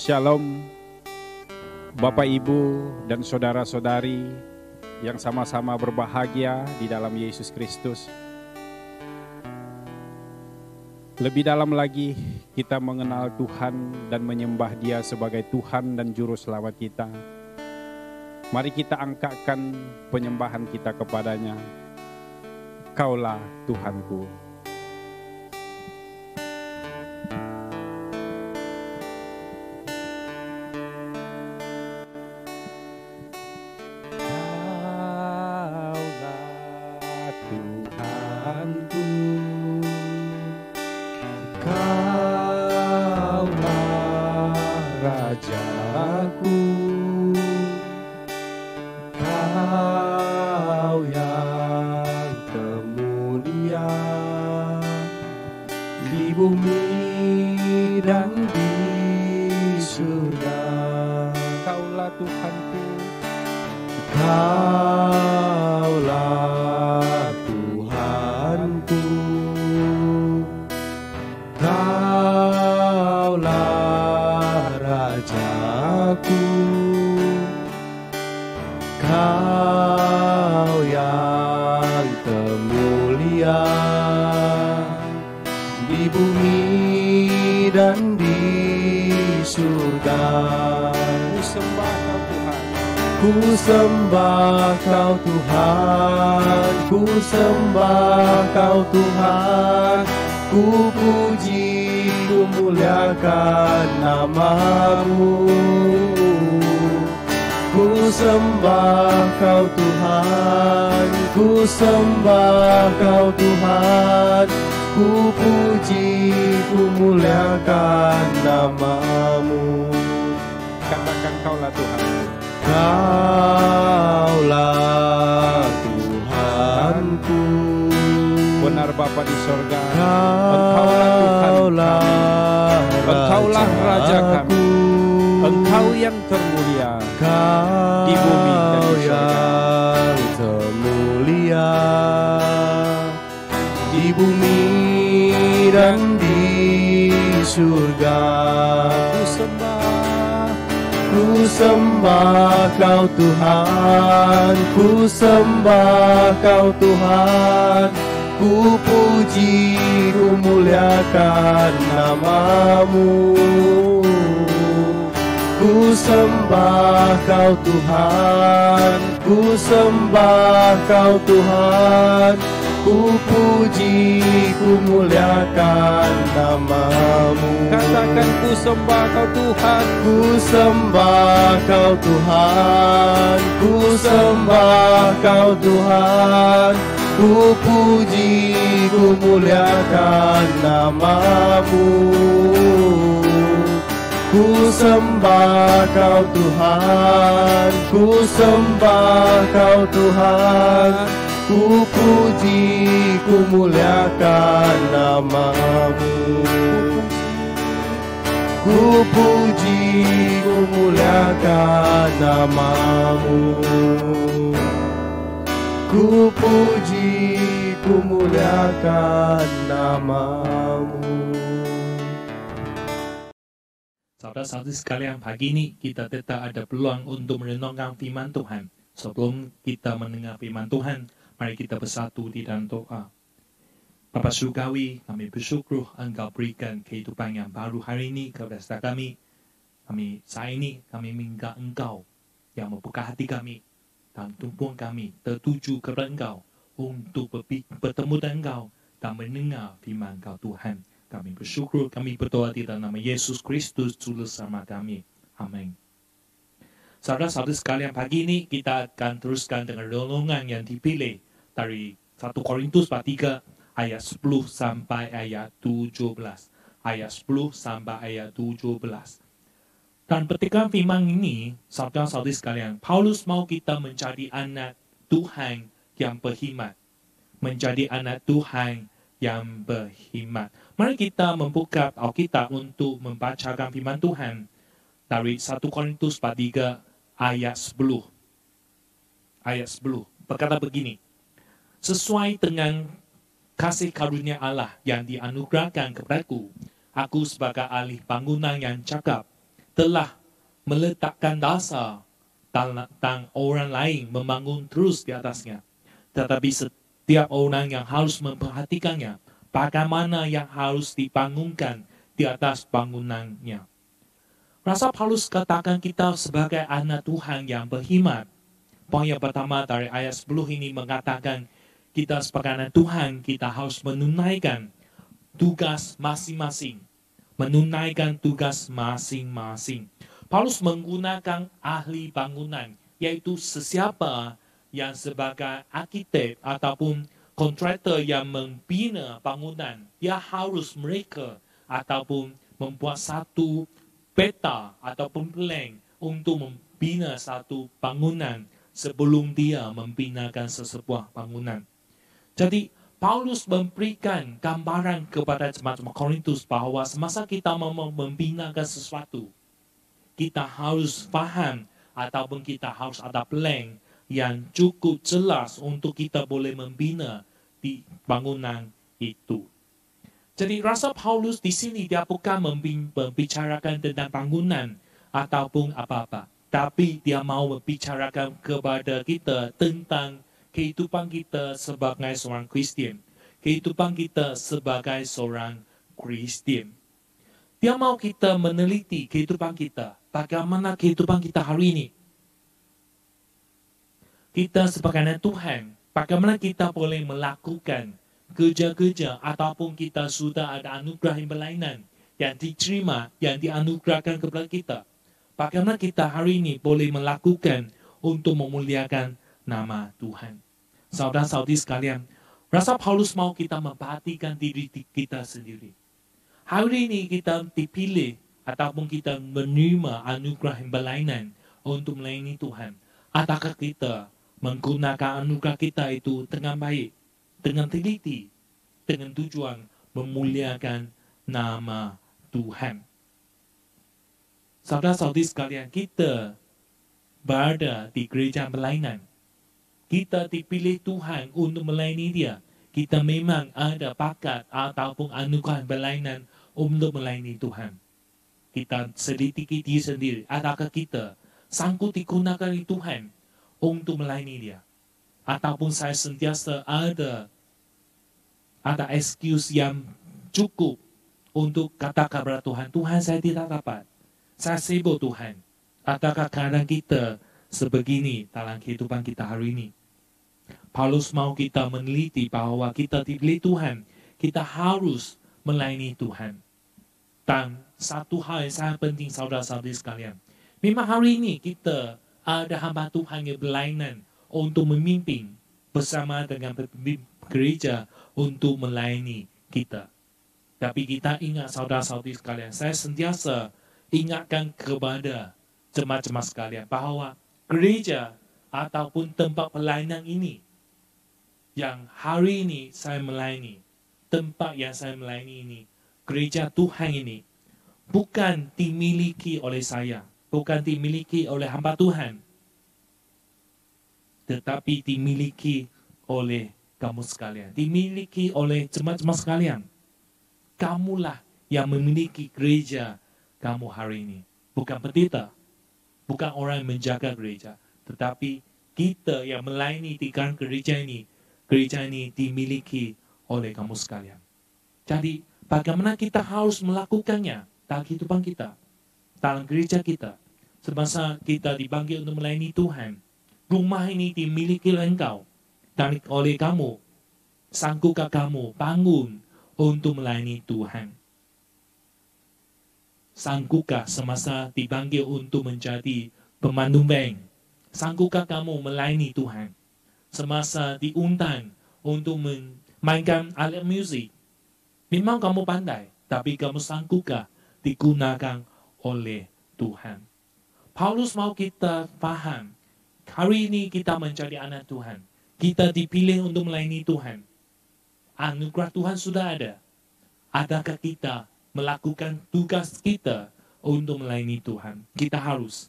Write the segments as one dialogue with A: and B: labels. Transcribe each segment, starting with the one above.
A: Shalom Bapak Ibu dan saudara-saudari yang sama-sama berbahagia di dalam Yesus Kristus. Lebih dalam lagi kita mengenal Tuhan dan menyembah Dia sebagai Tuhan dan Juru Selamat kita. Mari kita angkatkan penyembahan kita kepadanya. Kaulah Tuhanku.
B: Saudara-saudari sekalian, pagi ini kita tetap ada peluang untuk merenungkan firman Tuhan. Sebelum kita mendengar firman Tuhan, mari kita bersatu di dalam doa. Bapa surgawi, kami bersyukur Engkau berikan kehidupan yang baru hari ini kepada kami. Saat ini kami minta Engkau yang membuka hati kami dan tumpuan kami tertuju kepada Engkau untuk bertemu dengan Engkau dan mendengar firman Engkau Tuhan. Kami bersyukur, kami berdoa di dalam nama Yesus Kristus, Juru Selamat kami. Amin. Saudara-saudari sekalian, pagi ini kita akan teruskan dengan renungan yang dipilih dari 1 Korintus 3 ayat 10 sampai ayat 17. Ayat 10 sampai ayat 17. Dan petikan firman ini, saudara-saudari sekalian, Paulus mau kita menjadi anak Tuhan yang berhikmat. Menjadi anak Tuhan yang berhikmat. Mari kita membuka Alkitab untuk membacakan firman Tuhan dari 1 Korintus 3 ayat 10. Ayat 10 berkata begini, sesuai dengan kasih karunia Allah yang dianugerahkan kepadaku, aku sebagai ahli bangunan yang cakap telah meletakkan dasar dan orang lain membangun terus di atasnya. Tetapi setiap orang yang harus memperhatikannya, bagaimana yang harus dibangunkan di atas bangunannya. Rasul Paulus katakan kita sebagai anak Tuhan yang berkhidmat. Poin yang pertama dari ayat 10 ini mengatakan kita sebagai anak Tuhan, kita harus menunaikan tugas masing-masing. Menunaikan tugas masing-masing. Paulus menggunakan ahli bangunan, yaitu sesiapa yang sebagai arkitek ataupun kontraktor yang membina bangunan. Dia harus mereka ataupun membuat satu peta ataupun plan untuk membina satu bangunan sebelum dia membinakan sesebuah bangunan. Jadi, Paulus memberikan gambaran kepada jemaat Korintus bahwa semasa kita mau membinakan sesuatu, kita harus faham ataupun kita harus ada plan yang cukup jelas untuk kita boleh membina di bangunan itu. Jadi Rasul Paulus di sini dia bukan membicarakan tentang bangunan ataupun apa-apa, tapi dia mau membicarakan kepada kita tentang kehidupan kita sebagai seorang Kristian, kehidupan kita sebagai seorang Kristian. Dia mau kita meneliti kehidupan kita. Bagaimana kehidupan kita hari ini? Kita sebagai anak Tuhan, bagaimana kita boleh melakukan kerja-kerja ataupun kita sudah ada anugerah yang berlainan yang diterima, yang dianugerahkan kepada kita. Bagaimana kita hari ini boleh melakukan untuk memuliakan nama Tuhan. Saudara-saudari sekalian, Rasul Paulus mau kita memperhatikan diri kita sendiri. Hari ini kita dipilih ataupun kita menerima anugerah yang berlainan untuk melayani Tuhan. Adakah kita menggunakan anugerah kita itu dengan baik, dengan teliti, dengan tujuan memuliakan nama Tuhan. Saudara-saudari sekalian, kita berada di gereja berlainan. Kita dipilih Tuhan untuk melayani Dia. Kita memang ada bakat ataupun anugerah berlainan untuk melayani Tuhan. Kita selidiki diri sendiri. Adakah kita sanggup digunakan oleh Tuhan untuk melayani Dia? Ataupun saya sentiasa ada excuse yang cukup untuk katakan kepada Tuhan, Tuhan saya tidak dapat. Saya sibuk Tuhan. Adakah keadaan kita sebegini dalam kehidupan kita hari ini? Paulus mau kita meneliti bahwa kita dipilih Tuhan. Kita harus melayani Tuhan. Dan satu hal yang sangat penting saudara-saudari sekalian. Memang hari ini kita ada hamba Tuhan yang berlainan untuk memimpin bersama dengan gereja untuk melayani kita. Tapi kita ingat saudara-saudari sekalian. Saya sentiasa ingatkan kepada jemaat-jemaat sekalian bahwa gereja ataupun tempat pelayanan ini yang hari ini saya melayani, tempat yang saya melayani ini, gereja Tuhan ini, bukan dimiliki oleh saya, bukan dimiliki oleh hamba Tuhan, tetapi dimiliki oleh kamu sekalian, dimiliki oleh jemaat-jemaat sekalian. Kamulah yang memiliki gereja kamu hari ini. Bukan pendeta, bukan orang yang menjaga gereja, tetapi kita yang melayani di dalam gereja ini dimiliki oleh kamu sekalian. Jadi, bagaimana kita harus melakukannya dalam kehidupan kita, dalam gereja kita, semasa kita dipanggil untuk melayani Tuhan. Rumah ini dimiliki oleh engkau dan oleh kamu. Sanggupkah kamu bangun untuk melayani Tuhan? Sanggupkah semasa dipanggil untuk menjadi pemandu band? Sanggupkah kamu melayani Tuhan? Semasa diundang untuk memainkan alat musik, memang kamu pandai, tapi kamu sanggupkah digunakan oleh Tuhan? Paulus mau kita paham, hari ini kita menjadi anak Tuhan. Kita dipilih untuk melayani Tuhan. Anugerah Tuhan sudah ada. Adakah kita melakukan tugas kita untuk melayani Tuhan? Kita harus.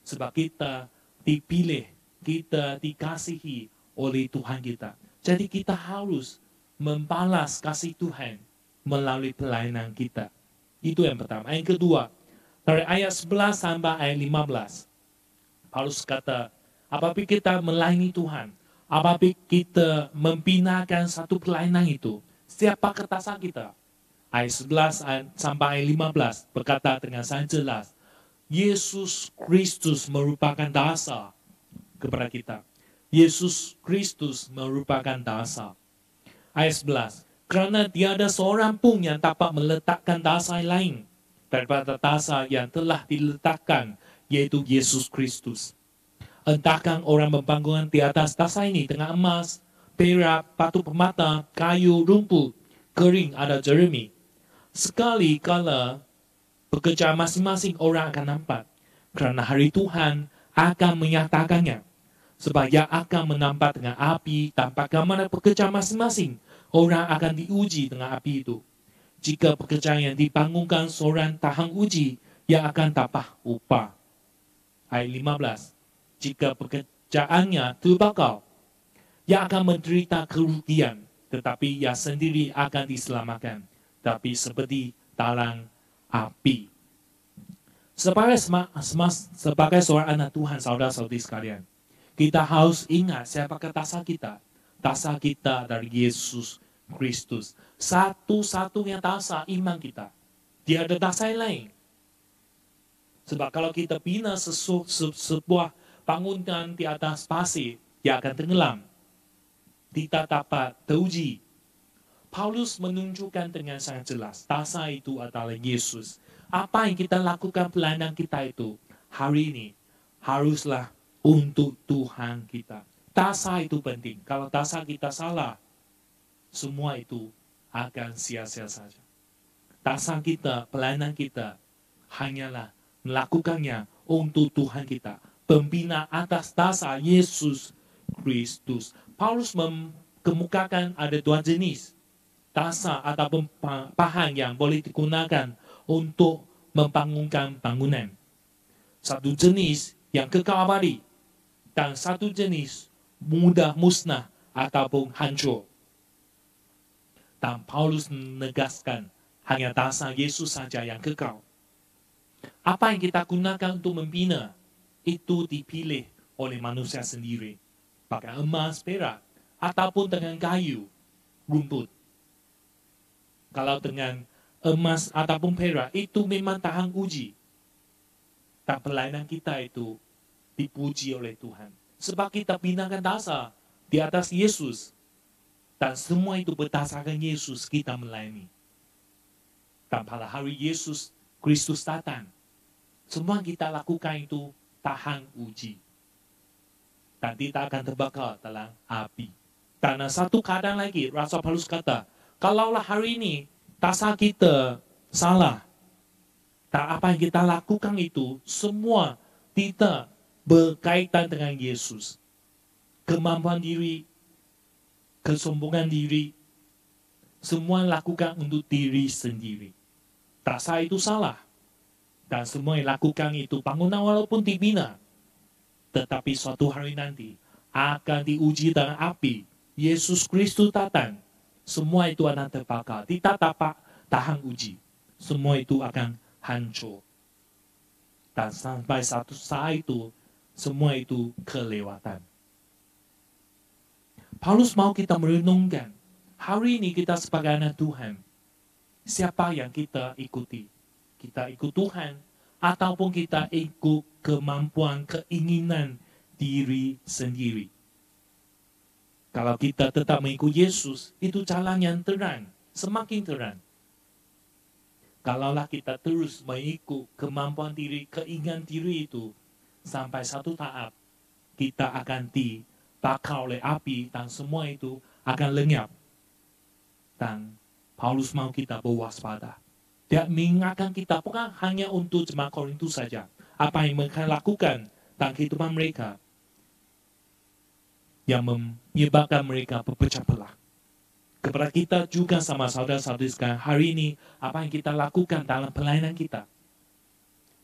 B: Sebab kita dipilih, kita dikasihi oleh Tuhan kita. Jadi kita harus membalas kasih Tuhan melalui pelayanan kita. Itu yang pertama. Yang kedua, Dari ayat 11 sampai ayat 15. Paulus kata, apabila kita melayani Tuhan, apabila kita membinakan satu pelayanan itu, siapa ketasan kita? Ayat 11 sampai ayat 15 berkata dengan sangat jelas, Yesus Kristus merupakan dasar kepada kita. Yesus Kristus merupakan dasar. Ayat 11, kerana tiada seorang pun yang dapat meletakkan dasar lain daripada dasar yang telah diletakkan, yaitu Yesus Kristus. Entahkan orang membangun di atas dasar ini dengan emas, perak, batu permata, kayu, rumput, kering atau jerami. Sekali kala pekerjaan masing-masing orang akan nampak, kerana hari Tuhan akan menyatakannya. Sebab ia akan menampak dengan api, tanpa bagaimana pekerjaan masing-masing, orang akan diuji dengan api itu. Jika pekerjaan yang dibangunkan seorang tahan uji, ia akan dapat upah. Ayat 15. Jika pekerjaannya terbakar, ia akan menderita kerugian, tetapi ia sendiri akan diselamatkan. Tapi seperti talang api. Sebagai seorang anak Tuhan, saudara-saudari sekalian, kita harus ingat siapakah dasar kita. Dasar kita dari Yesus Kristus. Satu-satunya dasar iman kita. Tiada dasar lain. Sebab kalau kita bina sebuah bangunan di atas pasir, ia akan tenggelam. Tidak dapat teruji. Paulus menunjukkan dengan sangat jelas, dasar itu adalah Yesus. Apa yang kita lakukan pelayanan kita itu, hari ini, haruslah untuk Tuhan kita. Dasar itu penting. Kalau dasar kita salah, semua itu akan sia-sia saja. Dasar kita, pelayanan kita, hanyalah melakukannya untuk Tuhan kita. Pembina atas dasar Yesus Kristus. Paulus mengemukakan ada dua jenis dasar ataupun bahan yang boleh digunakan untuk membangunkan bangunan. Satu jenis yang kekal abadi dan satu jenis mudah musnah ataupun hancur. Dan Paulus menegaskan hanya dasar Yesus saja yang kekal. Apa yang kita gunakan untuk membina itu dipilih oleh manusia sendiri. Pakai emas, perak ataupun dengan kayu, rumput. Kalau dengan emas ataupun perak, itu memang tahan uji. Dan pelayanan kita itu dipuji oleh Tuhan. Sebab kita binakan dasar di atas Yesus. Dan semua itu berdasarkan Yesus kita melayani. Dan pada hari Yesus Kristus datang, semua kita lakukan itu tahan uji. Dan tidak akan terbakar dalam api. Karena satu keadaan lagi, Rasul Paulus kata, kalaulah hari ini dasar kita salah, dan apa yang kita lakukan itu semua tidak berkaitan dengan Yesus. Kemampuan diri, kesombongan diri, semua lakukan untuk diri sendiri. Dasar itu salah. Dan semua yang lakukan itu bangunan walaupun dibina, tetapi suatu hari nanti akan diuji dengan api. Yesus Kristus datang. Semua itu akan terbakar. Tidak dapat tahan uji. Semua itu akan hancur. Dan sampai satu saat itu, semua itu kelewatan. Paulus mau kita merenungkan. Hari ini kita sebagai anak Tuhan. Siapa yang kita ikuti? Kita ikut Tuhan. Ataupun kita ikut kemampuan, keinginan diri sendiri. Kalau kita tetap mengikut Yesus, itu jalan yang terang, semakin terang. Kalaulah kita terus mengikut kemampuan diri, keinginan diri itu, sampai satu tahap, kita akan dibakar oleh api dan semua itu akan lenyap. Dan Paulus mau kita berwaspada. Dia mengingatkan kita bukan hanya untuk jemaat Korintus saja. Apa yang mereka lakukan dalam kehidupan mereka yang menyebabkan mereka berpecah belah. Kepada kita juga sama saudara-saudari sekalian, hari ini apa yang kita lakukan dalam pelayanan kita.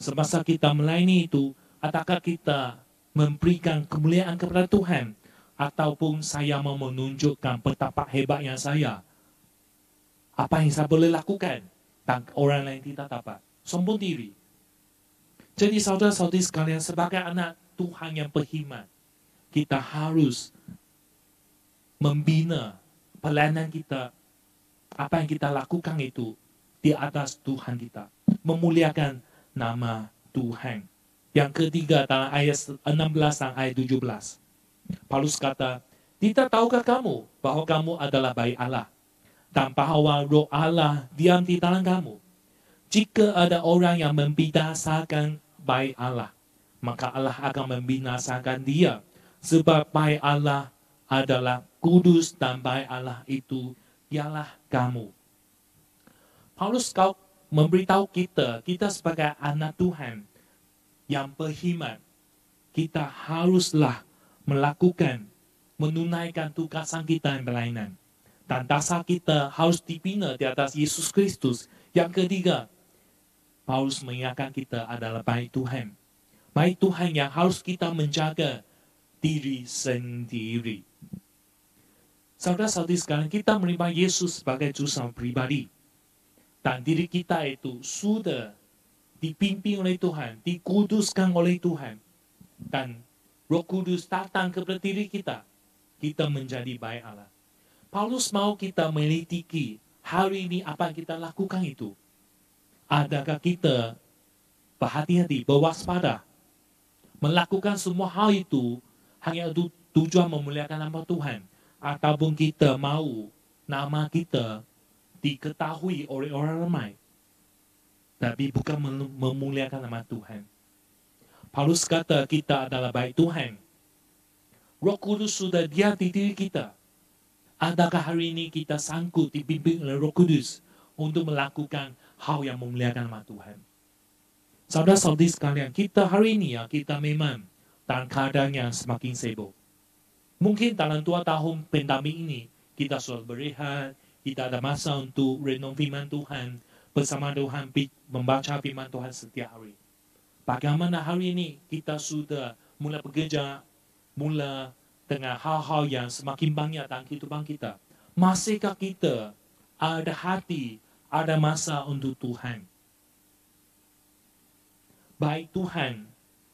B: Semasa kita melayani itu, adakah kita memberikan kemuliaan kepada Tuhan? Ataupun saya mau menunjukkan betapa hebatnya saya? Apa yang saya boleh lakukan? Dan orang lain tidak dapat. Sombong diri. Jadi saudara-saudari sekalian, sebagai anak Tuhan yang berkhidmat, kita harus membina pelayanan kita, apa yang kita lakukan itu di atas Tuhan kita, memuliakan nama Tuhan. Yang ketiga dalam ayat 16 dan ayat 17, Paulus kata, tidak tahukah kamu bahwa kamu adalah bayi Allah, dan bahwa roh Allah diam di dalam kamu? Jika ada orang yang membinasakan bayi Allah, maka Allah akan membinasakan dia, sebab bayi Allah adalah kudus dan bayi Allah itu ialah kamu. Paulus kau memberitahu kita sebagai anak Tuhan yang berkhidmat, kita haruslah melakukan, menunaikan tugasan kita yang pelayanan. Dan dasar kita harus dibina di atas Yesus Kristus. Yang ketiga, Paulus mengingatkan kita adalah baik Tuhan. Baik Tuhan yang harus kita menjaga diri sendiri. Saudara-saudari sekalian, kita menerima Yesus sebagai juru selamat pribadi. Dan diri kita itu sudah dipimpin oleh Tuhan, dikuduskan oleh Tuhan. Dan Roh Kudus datang kepada diri kita. Kita menjadi baik Allah. Paulus mau kita melitiki hari ini apa yang kita lakukan itu. Adakah kita berhati-hati, berwaspada, melakukan semua hal itu hanya untuk tujuan memuliakan nama Tuhan, ataupun kita mau nama kita diketahui oleh orang ramai, tapi bukan memuliakan nama Tuhan. Paulus kata kita adalah baik Tuhan. Roh Kudus sudah dia di diri kita. Adakah hari ini kita sanggup dibimbing oleh Roh Kudus untuk melakukan hal yang memuliakan nama Tuhan? Saudara-saudari sekalian, kita hari ini kita memang dalam keadaan yang semakin sibuk. Mungkin dalam 2 tahun pandemi ini, kita sudah berehat, kita ada masa untuk renung firman Tuhan, bersama Tuhan, membaca firman Tuhan setiap hari. Bagaimana hari ini kita sudah mulai bekerja, mulai dengan hal-hal yang semakin banyak dalam kehidupan kita. Masihkah kita ada hati, ada masa untuk Tuhan? Baik Tuhan,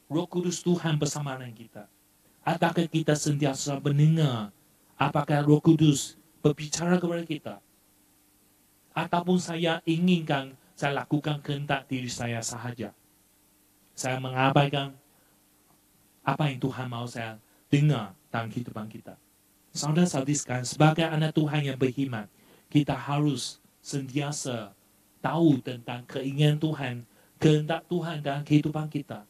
B: Roh Kudus Tuhan bersama dengan kita. Adakah kita sentiasa mendengar apakah Roh Kudus berbicara kepada kita? Ataupun saya inginkan saya lakukan kehendak diri saya sahaja. Saya mengabaikan apa yang Tuhan mau saya dengar dalam kehidupan kita. Saudara-saudari sekalian, sebagai anak Tuhan yang berkhidmat, kita harus sentiasa tahu tentang keinginan Tuhan, kehendak Tuhan dalam kehidupan kita.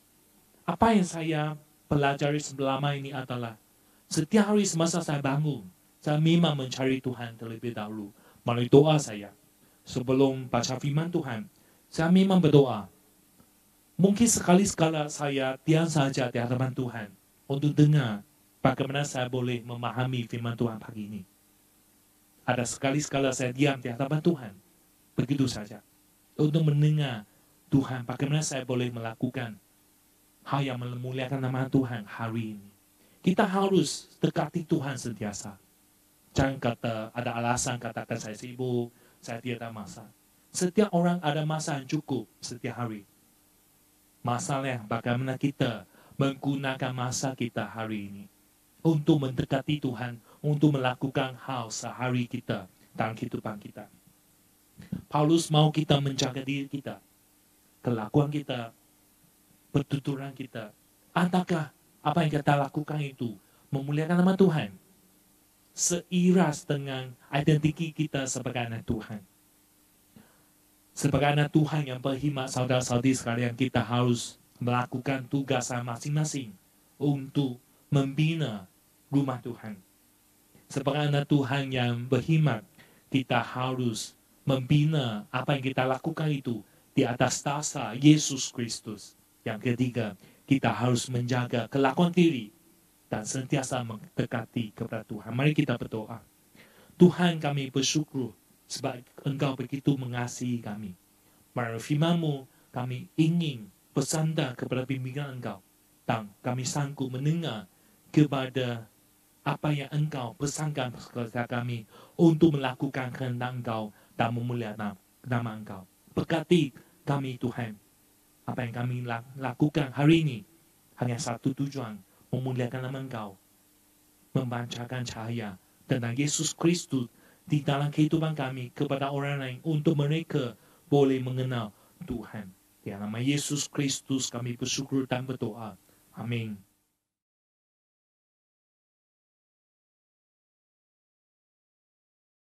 B: Apa yang saya pelajari selama ini adalah setiap hari semasa saya bangun, saya memang mencari Tuhan terlebih dahulu melalui doa saya. Sebelum baca firman Tuhan, saya memang berdoa. Mungkin sekali-sekala saya diam saja di hadapan Tuhan untuk dengar bagaimana saya boleh memahami firman Tuhan pagi ini. Ada sekali-sekala saya diam di hadapan Tuhan, begitu saja, untuk mendengar Tuhan bagaimana saya boleh melakukan hal yang memuliakan nama Tuhan hari ini. Kita harus dekati Tuhan sentiasa. Jangan kata ada alasan katakan saya sibuk, saya tidak ada masa. Setiap orang ada masa yang cukup setiap hari. Masalahnya bagaimana kita menggunakan masa kita hari ini untuk mendekati Tuhan, untuk melakukan hal sehari kita dalam kehidupan kita. Paulus mau kita menjaga diri kita, kelakuan kita, pertuturan kita. Adakah apa yang kita lakukan itu memuliakan nama Tuhan? Seiras dengan identiti kita sebagai anak Tuhan. Sebagai anak Tuhan yang berkhidmat, saudara-saudari sekalian, kita harus melakukan tugas masing-masing untuk membina rumah Tuhan. Sebagai anak Tuhan yang berkhidmat, kita harus membina apa yang kita lakukan itu di atas dasar Yesus Kristus. Yang ketiga, kita harus menjaga kelakuan diri dan sentiasa mendekati kepada Tuhan. Mari kita berdoa. Tuhan, kami bersyukur sebab Engkau begitu mengasihi kami. Melalui firman-Mu, kami ingin bersandar kepada bimbingan Engkau. Dan kami sanggup mendengar kepada apa yang Engkau pesankan kepada kami untuk melakukan kehendak Engkau dan memuliakan nama Engkau. Berkati kami Tuhan. Apa yang kami lakukan hari ini hanya satu tujuan, memuliakan nama Engkau, membacakan cahaya tentang Yesus Kristus di dalam kehidupan kami kepada orang lain, untuk mereka boleh mengenal Tuhan. Di nama Yesus Kristus kami bersyukur dan berdoa. Amin.